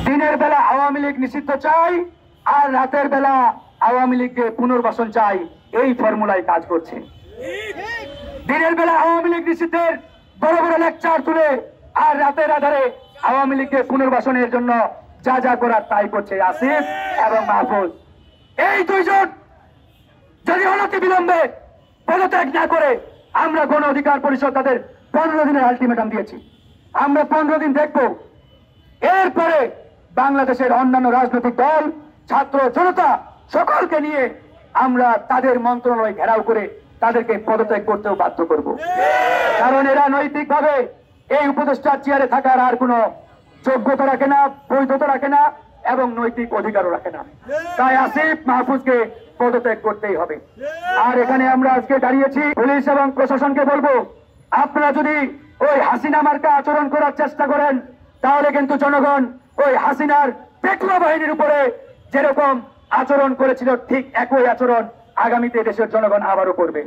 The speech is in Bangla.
দিনের বেলা আওয়ামী লীগ নিষিদ্ধ চাই আর রাতের বেলা আওয়ামী লীগকে পুনর্বাসন চাই, এই ফর্মুলায় কাজ করছে। দিনের বেলা আওয়ামী লীগ নিষিদ্ধের বড় বড় লেকচার তুলে আর রাতের আধারে আওয়ামী লীগকে পুনর্বাসনের জন্য যা যা করার তাই করছে আসিফ এবং মাহফুজ। এই দুইজন যদি অনতি বিলম্বে পদত্যাগ না করে, আমরা গণ অধিকার পরিষদ তাদের 15 দিনের আলটিমেটাম দিয়েছি, আমরা 15 দিন দেখব। এরপরে বাংলাদেশের অন্যান্য রাজনৈতিক দল, ছাত্র জনতা সকলকে নিয়ে আমরা তাদের মন্ত্রণালয় ঘেরাও করে তাদেরকে পদত্যাগ করতেও বাধ্য করব। কারণ এরা নৈতিকভাবে এই উপদেষ্টার চেয়ারে থাকার আর কোনো যোগ্যতা রাখে না, বৈধতা রাখে না এবং নৈতিক অধিকারও রাখে না। তাই আসিফ মাহফুজকে পদত্যাগ করতেই হবে। আর এখানে আমরা আজকে দাঁড়িয়েছি, পুলিশ এবং প্রশাসনকে বলবো, আপনারা যদি ওই হাসিনা মার্কা আচরণ করার চেষ্টা করেন তাহলে কিন্তু জনগণ ওই হাসিনার পেটুয়া বাহিনীর উপরে যেরকম আচরণ করেছিল ঠিক একই আচরণ আগামীতে দেশের জনগণ আবারও করবে।